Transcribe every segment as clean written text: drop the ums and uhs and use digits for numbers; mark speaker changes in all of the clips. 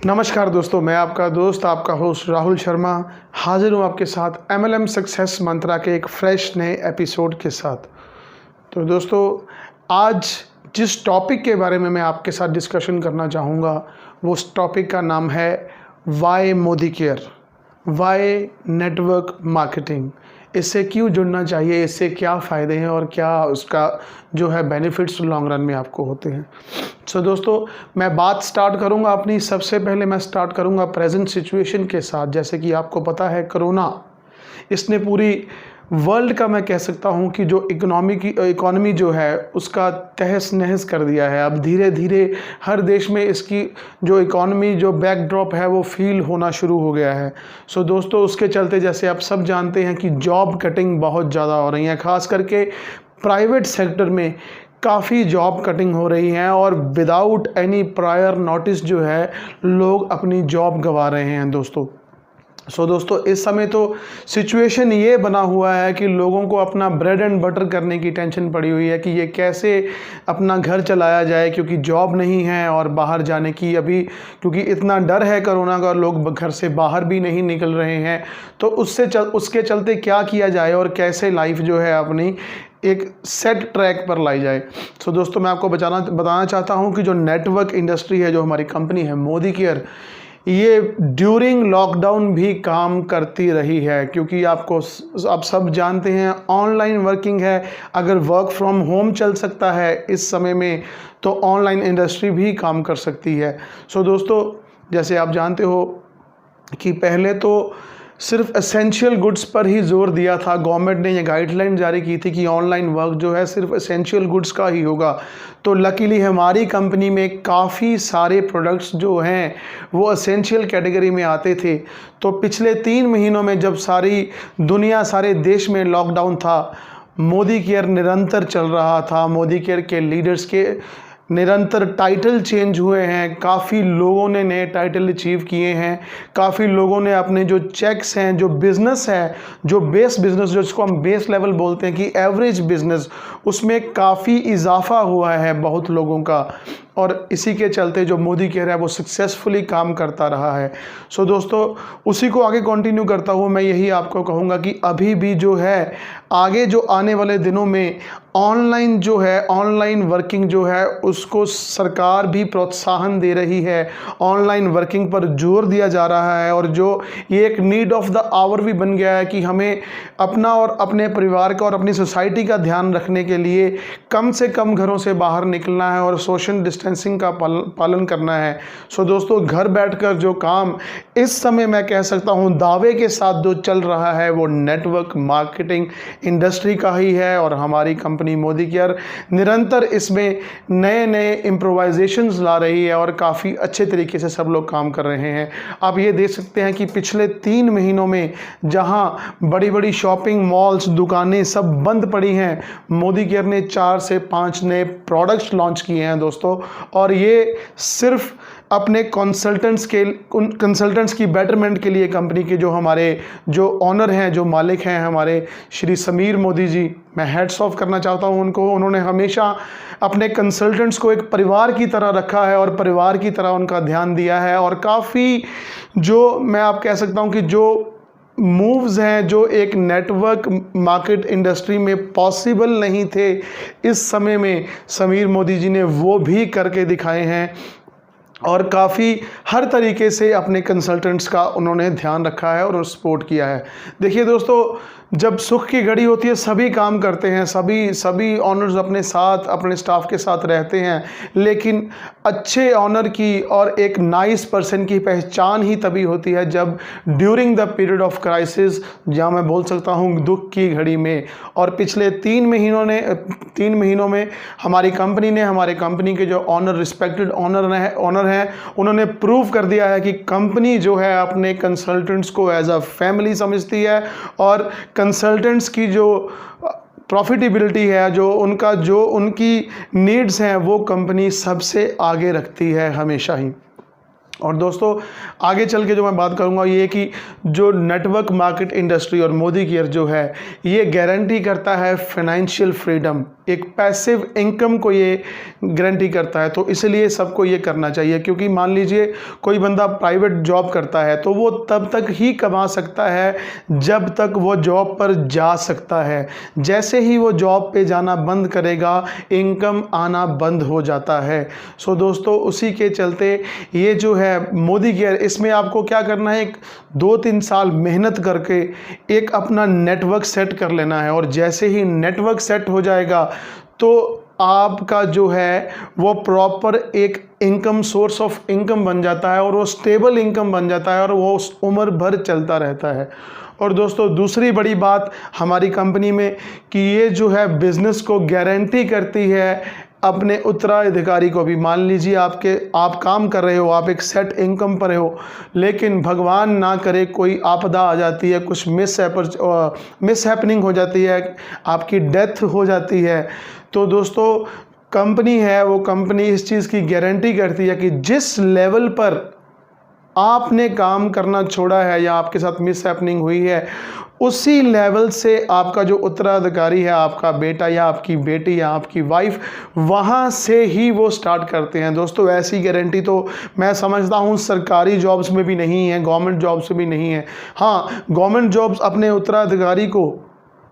Speaker 1: नमस्कार दोस्तों, मैं आपका दोस्त आपका होस्ट राहुल शर्मा हाजिर हूँ आपके साथ MLM सक्सेस मंत्रा के एक फ्रेश नए एपिसोड के साथ। तो दोस्तों, आज जिस टॉपिक के बारे में मैं आपके साथ डिस्कशन करना चाहूँगा वो उस टॉपिक का नाम है why Modicare, why network marketing. इससे क्यों जुड़ना चाहिए, इससे क्या फ़ायदे हैं और क्या उसका जो है बेनिफिट्स लॉन्ग रन में आपको होते हैं। सो दोस्तों, मैं बात स्टार्ट करूंगा अपनी। सबसे पहले मैं स्टार्ट करूंगा प्रेजेंट सिचुएशन के साथ। जैसे कि आपको पता है, कोरोना इसने पूरी वर्ल्ड का मैं कह सकता हूं कि जो इकोनॉमी जो है उसका तहस नहस कर दिया है। अब धीरे धीरे हर देश में इसकी जो इकोनॉमी जो बैकड्रॉप है वो फील होना शुरू हो गया है। सो दोस्तों, उसके चलते जैसे आप सब जानते हैं कि जॉब कटिंग बहुत ज़्यादा हो रही है, ख़ास करके प्राइवेट सेक्टर में काफ़ी जॉब कटिंग हो रही हैं और विदाउट एनी प्रायर नोटिस जो है लोग अपनी जॉब गंवा रहे हैं दोस्तों। दोस्तों, इस समय तो सिचुएशन ये बना हुआ है कि लोगों को अपना ब्रेड एंड बटर करने की टेंशन पड़ी हुई है कि ये कैसे अपना घर चलाया जाए, क्योंकि जॉब नहीं है और बाहर जाने की अभी क्योंकि इतना डर है कोरोना का, लोग घर से बाहर भी नहीं निकल रहे हैं। तो उसके चलते क्या किया जाए और कैसे लाइफ जो है अपनी एक सेट ट्रैक पर लाई जाए। दोस्तों, मैं आपको बताना चाहता हूं कि जो नेटवर्क इंडस्ट्री है, जो हमारी कंपनी है मोदी केयर, ये ड्यूरिंग लॉकडाउन भी काम करती रही है। क्योंकि आप सब जानते हैं ऑनलाइन वर्किंग है। अगर वर्क फ्रॉम होम चल सकता है इस समय में, तो ऑनलाइन इंडस्ट्री भी काम कर सकती है। दोस्तों, जैसे आप जानते हो कि पहले तो सिर्फ एसेंशियल गुड्स पर ही जोर दिया था। गवर्नमेंट ने ये गाइडलाइन जारी की थी कि ऑनलाइन वर्क जो है सिर्फ एसेंशियल गुड्स का ही होगा। तो लकीली हमारी कंपनी में काफ़ी सारे प्रोडक्ट्स जो हैं वो एसेंशियल कैटेगरी में आते थे। तो पिछले 3 महीनों में जब सारी दुनिया, सारे देश में लॉकडाउन था, मोदी केयर निरंतर चल रहा था। मोदी केयर के लीडर्स के निरंतर टाइटल चेंज हुए हैं, काफ़ी लोगों ने नए टाइटल अचीव किए हैं, काफ़ी लोगों ने अपने जो चेक्स हैं, जो बिज़नेस है, जो बेस बिज़नेस, जो जिसको हम बेस लेवल बोलते हैं कि एवरेज बिज़नेस, उसमें काफ़ी इजाफा हुआ है बहुत लोगों का। और इसी के चलते जो मोदी केयर है वो सक्सेसफुली काम करता रहा है। दोस्तों, उसी को आगे कंटिन्यू करता हुआ मैं यही आपको कहूँगा कि अभी भी जो है आगे जो आने वाले दिनों में ऑनलाइन जो है, ऑनलाइन वर्किंग जो है उसको सरकार भी प्रोत्साहन दे रही है। ऑनलाइन वर्किंग पर जोर दिया जा रहा है और जो ये एक नीड ऑफ द आवर भी बन गया है कि हमें अपना और अपने परिवार का और अपनी सोसाइटी का ध्यान रखने के लिए कम से कम घरों से बाहर निकलना है और सोशल डिस्टेंसिंग का पालन करना है। दोस्तों, घर बैठकर जो काम इस समय मैं कह सकता हूँ दावे के साथ जो चल रहा है वो नेटवर्क मार्केटिंग इंडस्ट्री का ही है। और हमारी कंपनी मोदी केयर निरंतर इसमें नए नए इम्प्रोवाइजेशंस ला रही है और काफ़ी अच्छे तरीके से सब लोग काम कर रहे हैं। आप ये देख सकते हैं कि पिछले 3 महीनों में जहाँ बड़ी बड़ी शॉपिंग मॉल्स, दुकानें सब बंद पड़ी हैं, मोदी केयर ने 4 से 5 नए प्रोडक्ट्स लॉन्च किए हैं दोस्तों। और ये सिर्फ अपने कंसल्टेंट्स की बेटरमेंट के लिए कंपनी के जो हमारे जो ऑनर हैं, जो मालिक हैं, हमारे श्री समीर मोदी जी, मैं हेड्स ऑफ करना चाहता हूं उनको। उन्होंने हमेशा अपने कंसल्टेंट्स को एक परिवार की तरह रखा है और परिवार की तरह उनका ध्यान दिया है। और काफ़ी जो मैं आप कह सकता हूं कि जो मूव्स हैं जो एक नेटवर्क मार्केट इंडस्ट्री में पॉसिबल नहीं थे, इस समय में समीर मोदी जी ने वो भी करके दिखाए हैं। और काफ़ी हर तरीके से अपने कंसल्टेंट्स का उन्होंने ध्यान रखा है और सपोर्ट किया है। देखिए दोस्तों, जब सुख की घड़ी होती है सभी काम करते हैं, सभी ऑनर्स अपने साथ, अपने स्टाफ के साथ रहते हैं। लेकिन अच्छे ऑनर की और एक नाइस पर्सन की पहचान ही तभी होती है जब during the period of crisis, जहाँ मैं बोल सकता हूँ दुख की घड़ी में। और पिछले 3 महीनों में हमारी कंपनी ने, हमारे कंपनी के जो ऑनर, रिस्पेक्टेड ऑनर हैं, उन्होंने प्रूव कर दिया है कि कंपनी जो है अपने कंसल्टेंट्स को एज अ फैमिली समझती है और कंसल्टेंट्स की जो प्रॉफिटेबिलिटी है, जो उनकी नीड्स हैं, वो कंपनी सबसे आगे रखती है हमेशा ही। और दोस्तों, आगे चल के जो मैं बात करूंगा ये कि जो नेटवर्क मार्केट इंडस्ट्री और मोदी केयर जो है ये गारंटी करता है फाइनेंशियल फ्रीडम। एक पैसिव इनकम को ये गारंटी करता है। तो इसलिए सबको ये करना चाहिए, क्योंकि मान लीजिए कोई बंदा प्राइवेट जॉब करता है तो वो तब तक ही कमा सकता है जब तक वो जॉब पर जा सकता है। जैसे ही वो जॉब पे जाना बंद करेगा, इनकम आना बंद हो जाता है। सो दोस्तों, उसी के चलते ये जो है मोदी केयर, इसमें आपको क्या करना है, एक 2-3 साल मेहनत करके एक अपना नेटवर्क सेट कर लेना है। और जैसे ही नेटवर्क सेट हो जाएगा तो आपका जो है वो प्रॉपर एक इनकम, सोर्स ऑफ इनकम बन जाता है और वो स्टेबल इनकम बन जाता है और वो उम्र भर चलता रहता है। और दोस्तों, दूसरी बड़ी बात हमारी कंपनी में कि ये जो है बिज़नेस को गारंटी करती है अपने उत्तराधिकारी को भी। मान लीजिए आप काम कर रहे हो, आप एक सेट इनकम पर हो, लेकिन भगवान ना करे कोई आपदा आ जाती है, कुछ मिसहैपनिंग हो जाती है, आपकी डेथ हो जाती है, तो दोस्तों कंपनी है वो कंपनी इस चीज़ की गारंटी करती है कि जिस लेवल पर आपने काम करना छोड़ा है या आपके साथ मिसहैपनिंग हुई है, उसी लेवल से आपका जो उत्तराधिकारी है, आपका बेटा या आपकी बेटी या आपकी वाइफ, वहाँ से ही वो स्टार्ट करते हैं। दोस्तों, ऐसी गारंटी तो मैं समझता हूँ सरकारी जॉब्स में भी नहीं है, गवर्नमेंट जॉब्स में भी नहीं है। हाँ, गवर्नमेंट जॉब्स अपने उत्तराधिकारी को,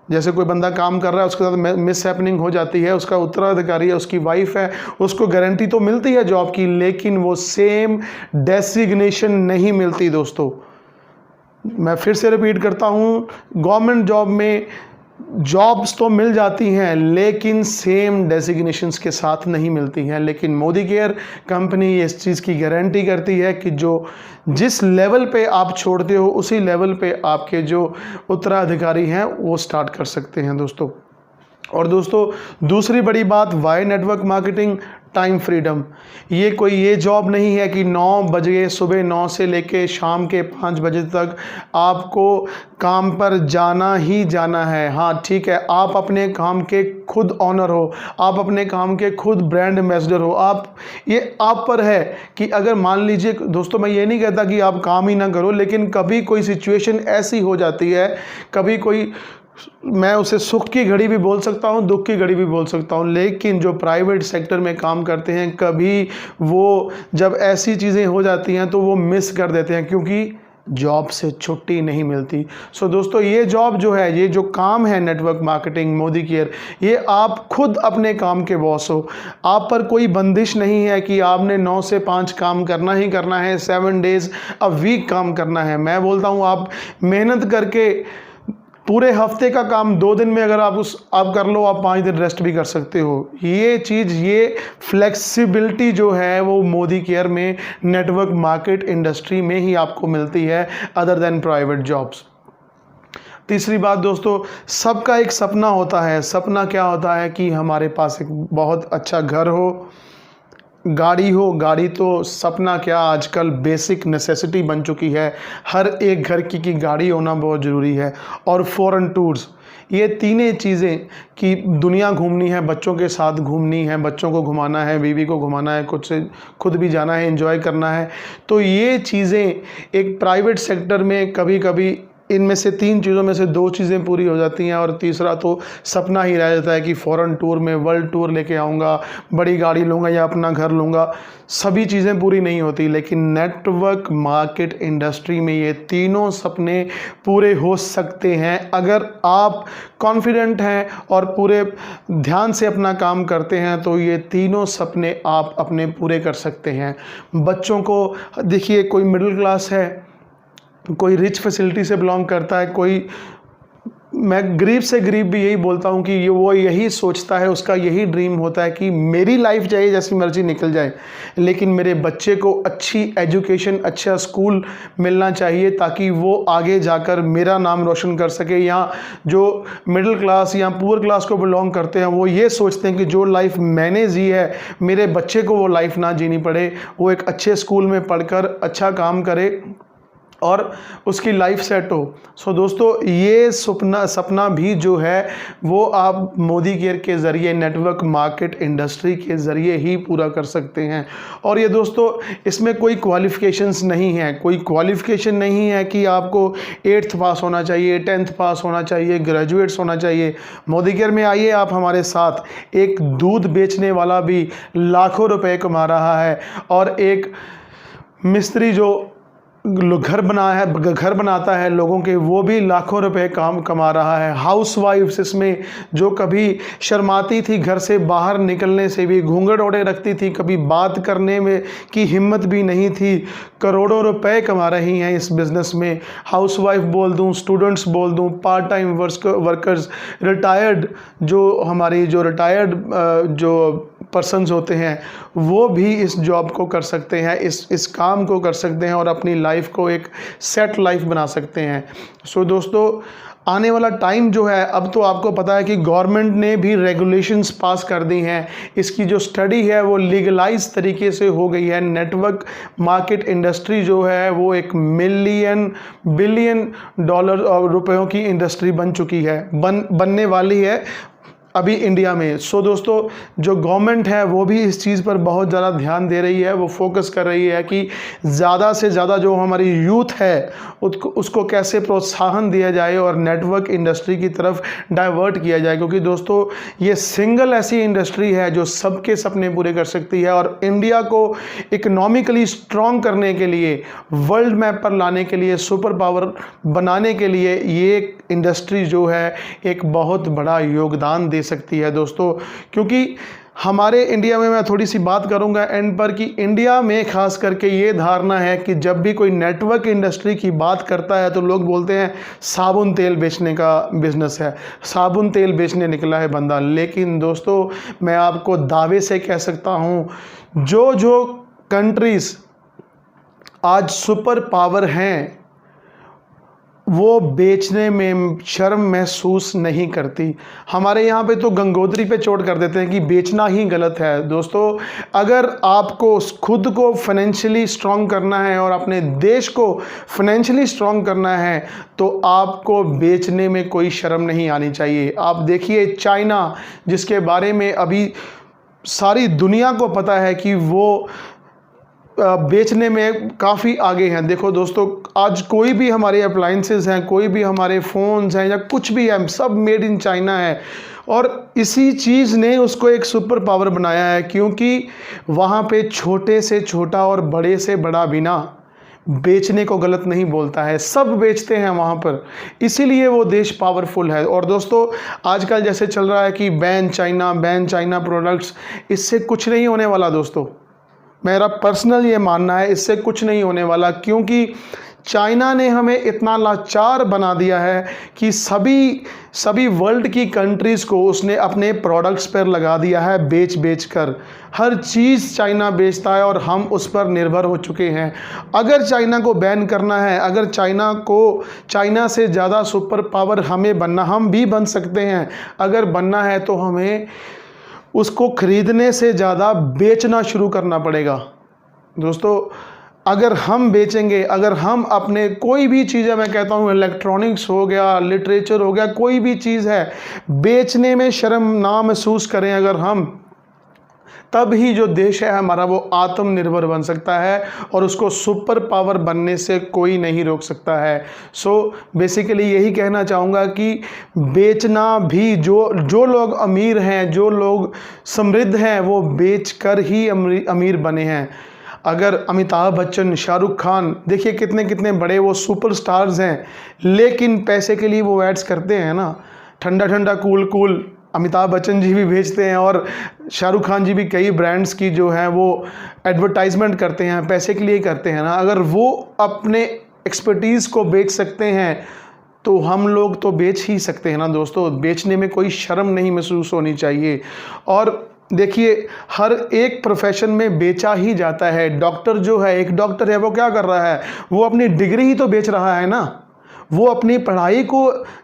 Speaker 1: जैसे कोई बंदा काम कर रहा है उसके साथ मिसहैपनिंग हो जाती है, उसका उत्तराधिकारी है, उसकी वाइफ है, उसको गारंटी तो मिलती है जॉब की, लेकिन वो सेम डेसिग्नेशन नहीं मिलती। दोस्तों, मैं फिर से रिपीट करता हूँ, गवर्नमेंट जॉब में जॉब्स तो मिल जाती हैं लेकिन सेम डेसिग्नेशंस के साथ नहीं मिलती हैं। लेकिन मोदी केयर कंपनी इस चीज़ की गारंटी करती है कि जिस लेवल पे आप छोड़ते हो उसी लेवल पे आपके जो उत्तराधिकारी हैं वो स्टार्ट कर सकते हैं दोस्तों। और दोस्तों, दूसरी बड़ी बात, why network marketing, time freedom. ये जॉब नहीं है कि 9 बजे, सुबह 9 से लेके शाम के 5 बजे तक आपको काम पर जाना ही जाना है। हाँ ठीक है, आप अपने काम के खुद ऑनर हो, आप अपने काम के खुद ब्रांड एम्बेसडर हो, ये आप पर है कि अगर मान लीजिए दोस्तों, मैं ये नहीं कहता कि आप काम ही ना करो, लेकिन कभी कोई सिचुएशन ऐसी हो जाती है, कभी कोई, मैं उसे सुख की घड़ी भी बोल सकता हूँ, दुख की घड़ी भी बोल सकता हूँ, लेकिन जो प्राइवेट सेक्टर में काम करते हैं, कभी वो जब ऐसी चीज़ें हो जाती हैं तो वो मिस कर देते हैं, क्योंकि जॉब से छुट्टी नहीं मिलती। सो दोस्तों, ये जॉब जो है, ये जो काम है नेटवर्क मार्केटिंग, मोदी केयर, ये आप खुद अपने काम के बॉस हो। आप पर कोई बंदिश नहीं है कि आपने 9 से 5 काम करना ही करना है, 7 डेज अ वीक काम करना है। मैं बोलता हूँ, आप मेहनत करके पूरे हफ्ते का काम 2 दिन में अगर आप कर लो, आप 5 दिन रेस्ट भी कर सकते हो। ये चीज़, ये फ्लेक्सिबिलिटी जो है वो मोदी केयर में, नेटवर्क मार्केट इंडस्ट्री में ही आपको मिलती है, अदर देन प्राइवेट जॉब्स। तीसरी बात दोस्तों, सबका एक सपना होता है। सपना क्या होता है कि हमारे पास एक बहुत अच्छा घर हो, गाड़ी हो। गाड़ी तो सपना क्या, आजकल बेसिक नेसेसिटी बन चुकी है, हर एक घर की गाड़ी होना बहुत ज़रूरी है। और फॉरेन टूर्स, ये तीनों चीज़ें कि दुनिया घूमनी है, बच्चों के साथ घूमनी है, बच्चों को घुमाना है, बीवी को घुमाना है, खुद भी जाना है, एंजॉय करना है। तो ये चीज़ें एक प्राइवेट सेक्टर में कभी कभी इनमें से 3 चीज़ों में से 2 चीज़ें पूरी हो जाती हैं, और तीसरा तो सपना ही रह जाता है कि फॉरेन टूर में वर्ल्ड टूर लेके आऊँगा, बड़ी गाड़ी लूँगा या अपना घर लूँगा। सभी चीज़ें पूरी नहीं होती, लेकिन नेटवर्क मार्केट इंडस्ट्री में ये तीनों सपने पूरे हो सकते हैं अगर आप कॉन्फिडेंट हैं और पूरे ध्यान से अपना काम करते हैं। तो ये तीनों सपने आप अपने पूरे कर सकते हैं। बच्चों को देखिए, कोई मिडिल क्लास है, कोई रिच फैसिलिटी से बिलोंग करता है, कोई, मैं गरीब से गरीब भी यही बोलता हूँ कि वो यही सोचता है, उसका यही ड्रीम होता है कि मेरी लाइफ चाहे जैसी मर्जी निकल जाए, लेकिन मेरे बच्चे को अच्छी एजुकेशन, अच्छा स्कूल मिलना चाहिए ताकि वो आगे जाकर मेरा नाम रोशन कर सके। या जो मिडिल क्लास या पुअर क्लास को बिलोंग करते हैं, वो ये सोचते हैं कि जो लाइफ मैंने जी है, मेरे बच्चे को वो लाइफ ना जीनी पड़े, वो एक अच्छे स्कूल में पढ़कर अच्छा काम करे और उसकी लाइफ सेट हो। सो दोस्तों, ये सपना भी जो है वो आप मोदी केयर के ज़रिए, नेटवर्क मार्केट इंडस्ट्री के ज़रिए ही पूरा कर सकते हैं। और ये दोस्तों, इसमें कोई क्वालिफ़िकेशंस नहीं है, कोई क्वालिफ़िकेशन नहीं है कि आपको 8th पास होना चाहिए, 10th पास होना चाहिए, ग्रेजुएट्स होना चाहिए। मोदी केयर में आइए आप हमारे साथ। एक दूध बेचने वाला भी लाखों रुपए कमा रहा है, और एक मिस्त्री जो घर बनाता है लोगों के, वो भी लाखों रुपए काम कमा रहा है। हाउसवाइफ्स इसमें जो कभी शर्माती थी, घर से बाहर निकलने से भी घूंघट ओढ़े रखती थी, कभी बात करने में की हिम्मत भी नहीं थी, करोड़ों रुपए कमा रही हैं इस बिज़नेस में। हाउसवाइफ बोल दूं, स्टूडेंट्स बोल दूं, पार्ट टाइम वर्कर्स, रिटायर्ड जो रिटायर्ड जो पर्सन्स होते हैं, वो भी इस जॉब को कर सकते हैं, इस काम को कर सकते हैं और अपनी लाइफ को एक सेट लाइफ बना सकते हैं। सो दोस्तों, आने वाला टाइम जो है, अब तो आपको पता है कि गवर्नमेंट ने भी रेगुलेशंस पास कर दी हैं। इसकी जो स्टडी है वो लीगलाइज तरीके से हो गई है। नेटवर्क मार्केट इंडस्ट्री जो है वो एक बिलियन डॉलर और रुपयों की इंडस्ट्री बन चुकी है, बनने वाली है अभी इंडिया में। सो दोस्तों, जो गवर्नमेंट है वो भी इस चीज़ पर बहुत ज़्यादा ध्यान दे रही है। वो फोकस कर रही है कि ज़्यादा से ज़्यादा जो हमारी यूथ है उसको कैसे प्रोत्साहन दिया जाए और नेटवर्क इंडस्ट्री की तरफ डाइवर्ट किया जाए, क्योंकि दोस्तों ये सिंगल ऐसी इंडस्ट्री है जो सबके सपने पूरे कर सकती है। और इंडिया को इकोनॉमिकली स्ट्रॉन्ग करने के लिए, वर्ल्ड मैप पर लाने के लिए, सुपर पावर बनाने के लिए ये इंडस्ट्री जो है एक बहुत बड़ा योगदान दे सकती है दोस्तों। क्योंकि हमारे इंडिया में, मैं थोड़ी सी बात करूंगा एंड पर, कि इंडिया में खास करके ये धारणा है कि जब भी कोई नेटवर्क इंडस्ट्री की बात करता है तो लोग बोलते हैं साबुन तेल बेचने का बिजनेस है, साबुन तेल बेचने निकला है बंदा। लेकिन दोस्तों, मैं आपको दावे से कह सकता हूँ, जो कंट्रीज़ आज सुपर पावर हैं वो बेचने में शर्म महसूस नहीं करती। हमारे यहाँ पे तो गंगोत्री पे चोट कर देते हैं कि बेचना ही गलत है। दोस्तों, अगर आपको खुद को फाइनेंशियली स्ट्रॉन्ग करना है और अपने देश को फाइनेंशियली स्ट्रॉन्ग करना है तो आपको बेचने में कोई शर्म नहीं आनी चाहिए। आप देखिए चाइना, जिसके बारे में अभी सारी दुनिया को पता है कि वो बेचने में काफ़ी आगे हैं। देखो दोस्तों, आज कोई भी हमारे अप्लाइंसेस हैं, कोई भी हमारे फ़ोन्स हैं या कुछ भी है, सब मेड इन चाइना है। और इसी चीज़ ने उसको एक सुपर पावर बनाया है, क्योंकि वहाँ पे छोटे से छोटा और बड़े से बड़ा बिना बेचने को गलत नहीं बोलता है, सब बेचते हैं वहाँ पर, इसीलिए वो देश पावरफुल है। और दोस्तों, आजकल जैसे चल रहा है कि बैन चाइना प्रोडक्ट्स, इससे कुछ नहीं होने वाला दोस्तों। मेरा पर्सनल ये मानना है, इससे कुछ नहीं होने वाला, क्योंकि चाइना ने हमें इतना लाचार बना दिया है कि सभी वर्ल्ड की कंट्रीज़ को उसने अपने प्रोडक्ट्स पर लगा दिया है बेच कर। हर चीज़ चाइना बेचता है और हम उस पर निर्भर हो चुके हैं। अगर चाइना को बैन करना है, अगर चाइना से ज़्यादा सुपर पावर हमें बनना, हम भी बन सकते हैं। अगर बनना है तो हमें उसको खरीदने से ज़्यादा बेचना शुरू करना पड़ेगा दोस्तों। अगर हम बेचेंगे, अगर हम अपने कोई भी चीज़ें, मैं कहता हूँ इलेक्ट्रॉनिक्स हो गया, लिटरेचर हो गया, कोई भी चीज़ है, बेचने में शर्म ना महसूस करें अगर हम, तब ही जो देश है हमारा वो आत्मनिर्भर बन सकता है और उसको सुपर पावर बनने से कोई नहीं रोक सकता है। सो बेसिकली यही कहना चाहूँगा कि बेचना भी, जो लोग अमीर हैं, जो लोग समृद्ध हैं, वो बेचकर ही अमीर बने हैं। अगर अमिताभ बच्चन, शाहरुख खान, देखिए कितने कितने बड़े वो सुपर स्टार्स हैं, लेकिन पैसे के लिए वो एड्स करते हैं ना, ठंडा ठंडा कूल अमिताभ बच्चन जी भी भेजते हैं और शाहरुख खान जी भी कई ब्रांड्स की जो है वो एडवर्टाइजमेंट करते हैं, पैसे के लिए करते हैं ना। अगर वो अपने एक्सपर्टीज़ को बेच सकते हैं तो हम लोग तो बेच ही सकते हैं ना दोस्तों। बेचने में कोई शर्म नहीं महसूस होनी चाहिए। और देखिए, हर एक प्रोफेशन में बेचा ही जाता है। डॉक्टर जो है, एक डॉक्टर है, वो क्या कर रहा है, वो अपनी डिग्री ही तो बेच रहा है ना। वो अपनी पढ़ाई को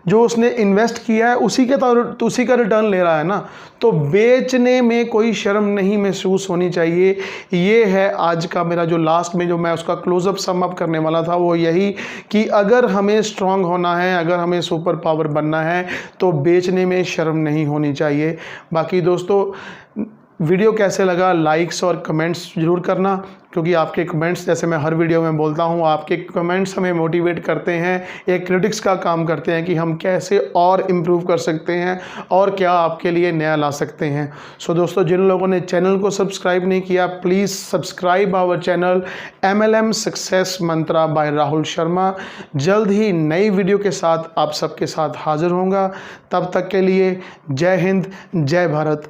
Speaker 1: जो उसने इन्वेस्ट किया है उसी का रिटर्न ले रहा है ना। तो बेचने में कोई शर्म नहीं महसूस होनी चाहिए। ये है आज का मेरा जो लास्ट में जो मैं उसका क्लोजअप सम अप करने वाला था, वो यही कि अगर हमें स्ट्रांग होना है, अगर हमें सुपर पावर बनना है तो बेचने में शर्म नहीं होनी चाहिए। बाकी दोस्तों, वीडियो कैसे लगा लाइक्स और कमेंट्स ज़रूर करना, क्योंकि आपके कमेंट्स, जैसे मैं हर वीडियो में बोलता हूं, आपके कमेंट्स हमें मोटिवेट करते हैं, एक क्रिटिक्स का काम करते हैं कि हम कैसे और इम्प्रूव कर सकते हैं और क्या आपके लिए नया ला सकते हैं। सो दोस्तों, जिन लोगों ने चैनल को सब्सक्राइब नहीं किया, please subscribe our channel MLM success mantra by Rahul Sharma. जल्द ही नई वीडियो के साथ आप सबके साथ हाजिर होऊंगा। तब तक के लिए जय हिंद, जय भारत,